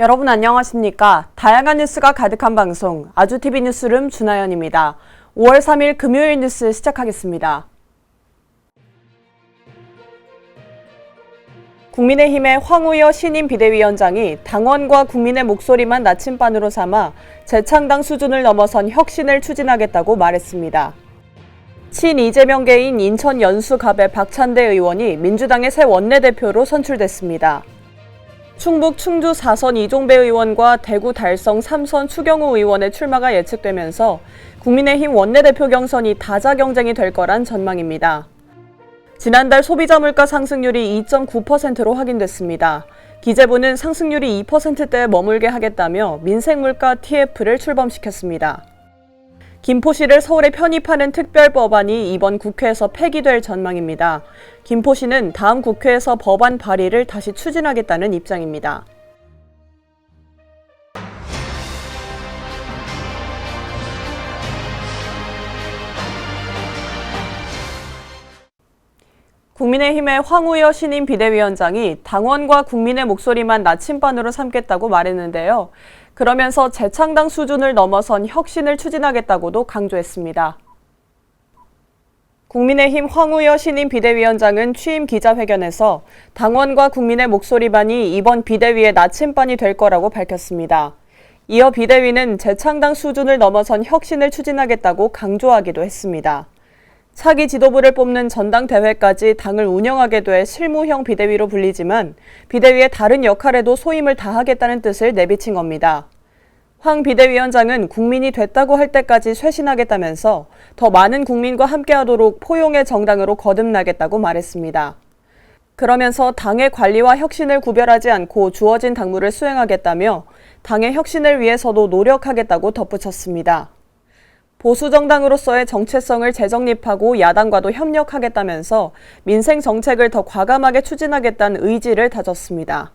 여러분 안녕하십니까? 다양한 뉴스가 가득한 방송 아주TV 뉴스룸 준하연입니다. 5월 3일 금요일 뉴스 시작하겠습니다. 국민의힘의 황우여 신임 비대위원장이 당원과 국민의 목소리만 나침반으로 삼아 재창당 수준을 넘어선 혁신을 추진하겠다고 말했습니다. 친이재명계인 인천 연수갑의 박찬대 의원이 민주당의 새 원내대표로 선출됐습니다. 충북 충주 4선 이종배 의원과 대구 달성 3선 추경호 의원의 출마가 예측되면서 국민의힘 원내대표 경선이 다자 경쟁이 될 거란 전망입니다. 지난달 소비자 물가 상승률이 2.9%로 확인됐습니다. 기재부는 상승률이 2%대에 머물게 하겠다며 민생물가 TF를 출범시켰습니다. 김포시를 서울에 편입하는 특별법안이 이번 국회에서 폐기될 전망입니다. 김포시는 다음 국회에서 법안 발의를 다시 추진하겠다는 입장입니다. 국민의힘의 황우여 신임 비대위원장이 당원과 국민의 목소리만 나침반으로 삼겠다고 말했는데요. 그러면서 재창당 수준을 넘어선 혁신을 추진하겠다고도 강조했습니다. 국민의힘 황우여 신임 비대위원장은 취임 기자회견에서 당원과 국민의 목소리만이 이번 비대위의 나침반이 될 거라고 밝혔습니다. 이어 비대위는 재창당 수준을 넘어선 혁신을 추진하겠다고 강조하기도 했습니다. 차기 지도부를 뽑는 전당대회까지 당을 운영하게 돼 실무형 비대위로 불리지만 비대위의 다른 역할에도 소임을 다하겠다는 뜻을 내비친 겁니다. 황 비대위원장은 국민이 됐다고 할 때까지 쇄신하겠다면서 더 많은 국민과 함께하도록 포용의 정당으로 거듭나겠다고 말했습니다. 그러면서 당의 관리와 혁신을 구별하지 않고 주어진 당무를 수행하겠다며 당의 혁신을 위해서도 노력하겠다고 덧붙였습니다. 보수정당으로서의 정체성을 재정립하고 야당과도 협력하겠다면서 민생 정책을 더 과감하게 추진하겠다는 의지를 다졌습니다.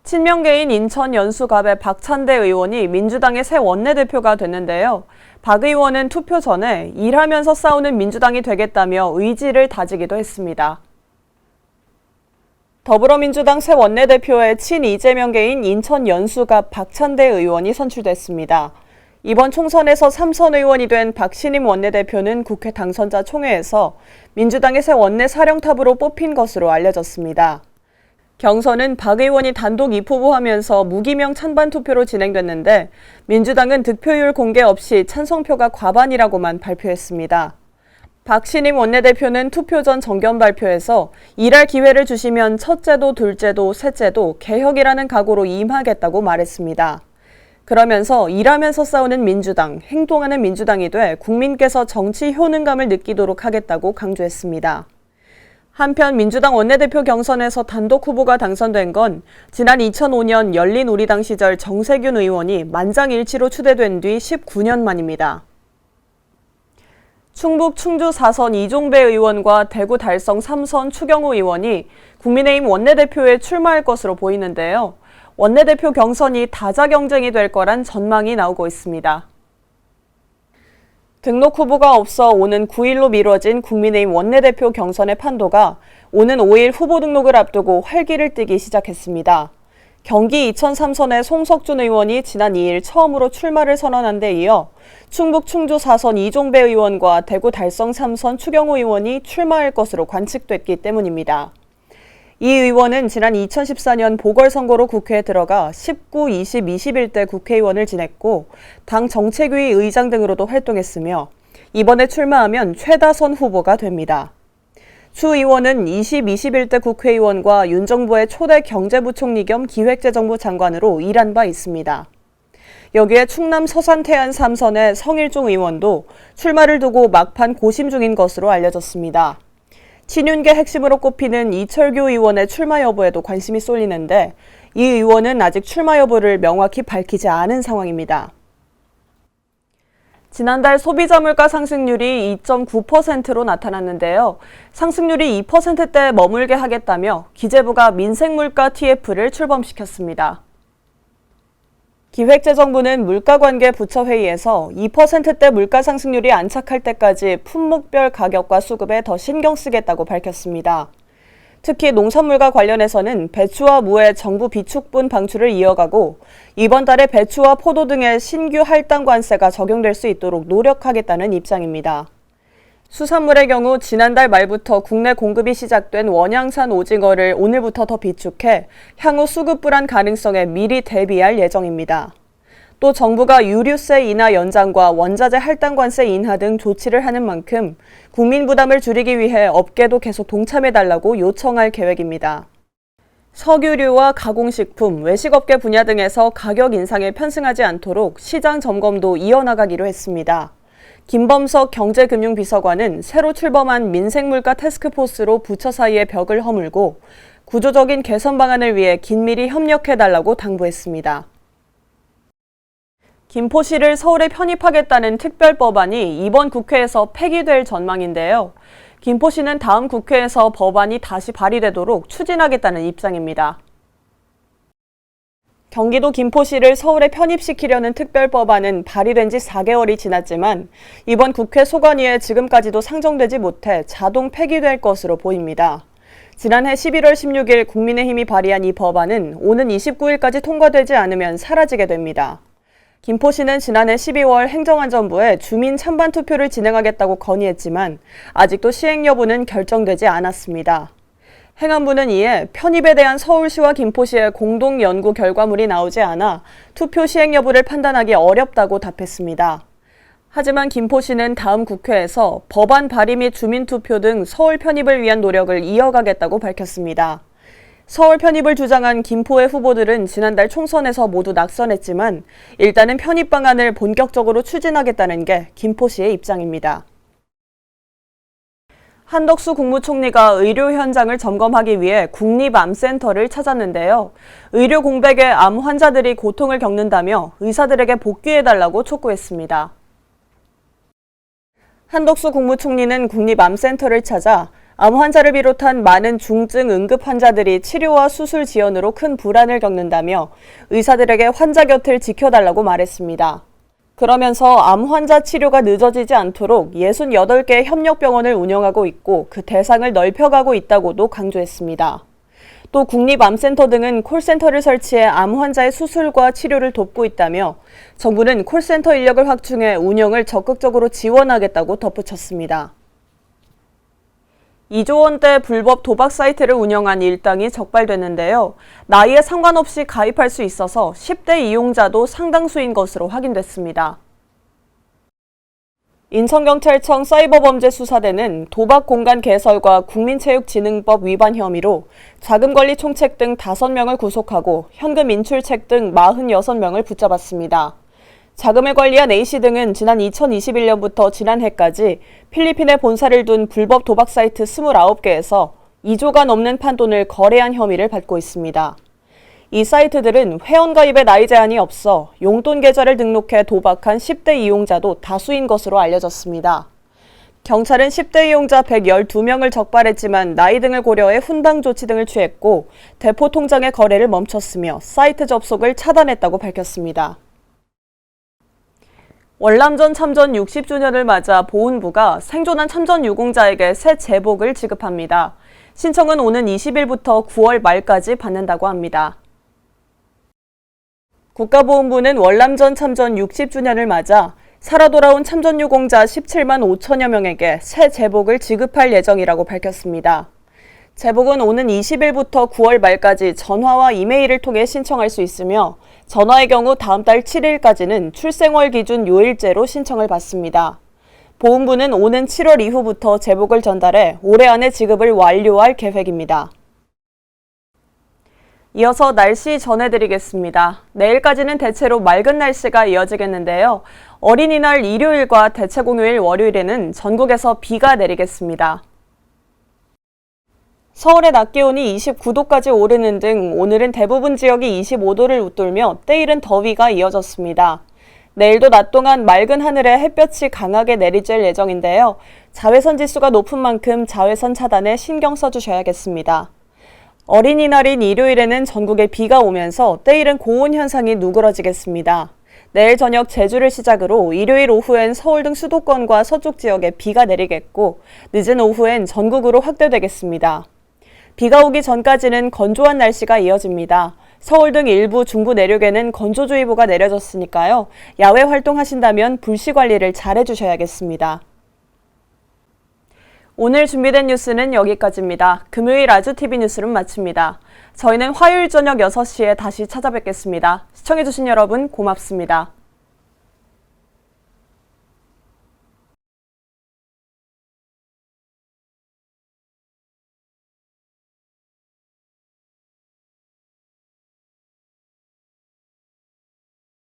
친명계인 인천 연수갑의 박찬대 의원이 민주당의 새 원내대표가 됐는데요. 박 의원은 투표 전에 일하면서 싸우는 민주당이 되겠다며 의지를 다지기도 했습니다. 더불어민주당 새 원내대표에 친이재명계인 인천 연수갑 박찬대 의원이 선출됐습니다. 이번 총선에서 3선 의원이 된 박신임 원내대표는 국회 당선자 총회에서 민주당의 새 원내 사령탑으로 뽑힌 것으로 알려졌습니다. 경선은 박 의원이 단독 입후보하면서 무기명 찬반 투표로 진행됐는데 민주당은 득표율 공개 없이 찬성표가 과반이라고만 발표했습니다. 박신임 원내대표는 투표 전 정견 발표에서 일할 기회를 주시면 첫째도 둘째도 셋째도 개혁이라는 각오로 임하겠다고 말했습니다. 그러면서 일하면서 싸우는 민주당, 행동하는 민주당이 돼 국민께서 정치 효능감을 느끼도록 하겠다고 강조했습니다. 한편 민주당 원내대표 경선에서 단독 후보가 당선된 건 지난 2005년 열린우리당 시절 정세균 의원이 만장일치로 추대된 뒤 19년 만입니다. 충북 충주 4선 이종배 의원과 대구 달성 3선 추경호 의원이 국민의힘 원내대표에 출마할 것으로 보이는데요. 원내대표 경선이 다자 경쟁이 될 거란 전망이 나오고 있습니다. 등록 후보가 없어 오는 9일로 미뤄진 국민의힘 원내대표 경선의 판도가 오는 5일 후보 등록을 앞두고 활기를 띠기 시작했습니다. 경기 이천 3선의 송석준 의원이 지난 2일 처음으로 출마를 선언한 데 이어 충북 충주 4선 이종배 의원과 대구 달성 3선 추경호 의원이 출마할 것으로 관측됐기 때문입니다. 이 의원은 지난 2014년 보궐선거로 국회에 들어가 19, 20, 21대 국회의원을 지냈고 당 정책위 의장 등으로도 활동했으며 이번에 출마하면 최다선 후보가 됩니다. 추 의원은 20, 21대 국회의원과 윤 정부의 초대 경제부총리 겸 기획재정부 장관으로 일한 바 있습니다. 여기에 충남 서산 태안 3선의 성일종 의원도 출마를 두고 막판 고심 중인 것으로 알려졌습니다. 친윤계 핵심으로 꼽히는 이철규 의원의 출마 여부에도 관심이 쏠리는데 이 의원은 아직 출마 여부를 명확히 밝히지 않은 상황입니다. 지난달 소비자 물가 상승률이 2.9%로 나타났는데요. 상승률이 2%대에 머물게 하겠다며 기재부가 민생물가 TF를 출범시켰습니다. 기획재정부는 물가관계 부처회의에서 2%대 물가 상승률이 안착할 때까지 품목별 가격과 수급에 더 신경 쓰겠다고 밝혔습니다. 특히 농산물과 관련해서는 배추와 무의 정부 비축분 방출을 이어가고 이번 달에 배추와 포도 등의 신규 할당 관세가 적용될 수 있도록 노력하겠다는 입장입니다. 수산물의 경우 지난달 말부터 국내 공급이 시작된 원양산 오징어를 오늘부터 더 비축해 향후 수급 불안 가능성에 미리 대비할 예정입니다. 또 정부가 유류세 인하 연장과 원자재 할당 관세 인하 등 조치를 하는 만큼 국민 부담을 줄이기 위해 업계도 계속 동참해달라고 요청할 계획입니다. 석유류와 가공식품, 외식업계 분야 등에서 가격 인상에 편승하지 않도록 시장 점검도 이어나가기로 했습니다. 김범석 경제금융비서관은 새로 출범한 민생물가 태스크포스로 부처 사이의 벽을 허물고 구조적인 개선 방안을 위해 긴밀히 협력해달라고 당부했습니다. 김포시를 서울에 편입하겠다는 특별법안이 이번 국회에서 폐기될 전망인데요. 김포시는 다음 국회에서 법안이 다시 발의되도록 추진하겠다는 입장입니다. 경기도 김포시를 서울에 편입시키려는 특별법안은 발의된 지 4개월이 지났지만 이번 국회 소관위에 지금까지도 상정되지 못해 자동 폐기될 것으로 보입니다. 지난해 11월 16일 국민의힘이 발의한 이 법안은 오는 29일까지 통과되지 않으면 사라지게 됩니다. 김포시는 지난해 12월 행정안전부에 주민 찬반 투표를 진행하겠다고 건의했지만 아직도 시행 여부는 결정되지 않았습니다. 행안부는 이에 편입에 대한 서울시와 김포시의 공동 연구 결과물이 나오지 않아 투표 시행 여부를 판단하기 어렵다고 답했습니다. 하지만 김포시는 다음 국회에서 법안 발의 및 주민투표 등 서울 편입을 위한 노력을 이어가겠다고 밝혔습니다. 서울 편입을 주장한 김포의 후보들은 지난달 총선에서 모두 낙선했지만 일단은 편입 방안을 본격적으로 추진하겠다는 게 김포시의 입장입니다. 한덕수 국무총리가 의료 현장을 점검하기 위해 국립암센터를 찾았는데요. 의료 공백에 암 환자들이 고통을 겪는다며 의사들에게 복귀해달라고 촉구했습니다. 한덕수 국무총리는 국립암센터를 찾아 암 환자를 비롯한 많은 중증 응급 환자들이 치료와 수술 지연으로 큰 불안을 겪는다며 의사들에게 환자 곁을 지켜달라고 말했습니다. 그러면서 암 환자 치료가 늦어지지 않도록 68개의 협력병원을 운영하고 있고 그 대상을 넓혀가고 있다고도 강조했습니다. 또 국립암센터 등은 콜센터를 설치해 암 환자의 수술과 치료를 돕고 있다며 정부는 콜센터 인력을 확충해 운영을 적극적으로 지원하겠다고 덧붙였습니다. 2조 원대 불법 도박 사이트를 운영한 일당이 적발됐는데요. 나이에 상관없이 가입할 수 있어서 10대 이용자도 상당수인 것으로 확인됐습니다. 인천경찰청 사이버범죄수사대는 도박 공간 개설과 국민체육진흥법 위반 혐의로 자금관리 총책 등 5명을 구속하고 현금 인출책 등 46명을 붙잡았습니다. 자금을 관리한 A씨 등은 지난 2021년부터 지난해까지 필리핀에 본사를 둔 불법 도박 사이트 29개에서 2조가 넘는 판돈을 거래한 혐의를 받고 있습니다. 이 사이트들은 회원가입에 나이 제한이 없어 용돈 계좌를 등록해 도박한 10대 이용자도 다수인 것으로 알려졌습니다. 경찰은 10대 이용자 112명을 적발했지만 나이 등을 고려해 훈방 조치 등을 취했고 대포 통장의 거래를 멈췄으며 사이트 접속을 차단했다고 밝혔습니다. 월남전 참전 60주년을 맞아 보훈부가 생존한 참전 유공자에게 새 제복을 지급합니다. 신청은 오는 20일부터 9월 말까지 받는다고 합니다. 국가보훈부는 월남전 참전 60주년을 맞아 살아 돌아온 참전 유공자 17만 5천여 명에게 새 제복을 지급할 예정이라고 밝혔습니다. 제복은 오는 20일부터 9월 말까지 전화와 이메일을 통해 신청할 수 있으며 전화의 경우 다음 달 7일까지는 출생월 기준 요일제로 신청을 받습니다. 보훈부는 오는 7월 이후부터 제복을 전달해 올해 안에 지급을 완료할 계획입니다. 이어서 날씨 전해드리겠습니다. 내일까지는 대체로 맑은 날씨가 이어지겠는데요. 어린이날 일요일과 대체공휴일 월요일에는 전국에서 비가 내리겠습니다. 서울의 낮 기온이 29도까지 오르는 등 오늘은 대부분 지역이 25도를 웃돌며 때이른 더위가 이어졌습니다. 내일도 낮 동안 맑은 하늘에 햇볕이 강하게 내리쬐 예정인데요. 자외선 지수가 높은 만큼 자외선 차단에 신경 써주셔야겠습니다. 어린이날인 일요일에는 전국에 비가 오면서 때이른 고온 현상이 누그러지겠습니다. 내일 저녁 제주를 시작으로 일요일 오후엔 서울 등 수도권과 서쪽 지역에 비가 내리겠고 늦은 오후엔 전국으로 확대되겠습니다. 비가 오기 전까지는 건조한 날씨가 이어집니다. 서울 등 일부 중부 내륙에는 건조주의보가 내려졌으니까요. 야외 활동하신다면 불씨 관리를 잘 해주셔야겠습니다. 오늘 준비된 뉴스는 여기까지입니다. 금요일 아주TV 뉴스를 마칩니다. 저희는 화요일 저녁 6시에 다시 찾아뵙겠습니다. 시청해주신 여러분 고맙습니다.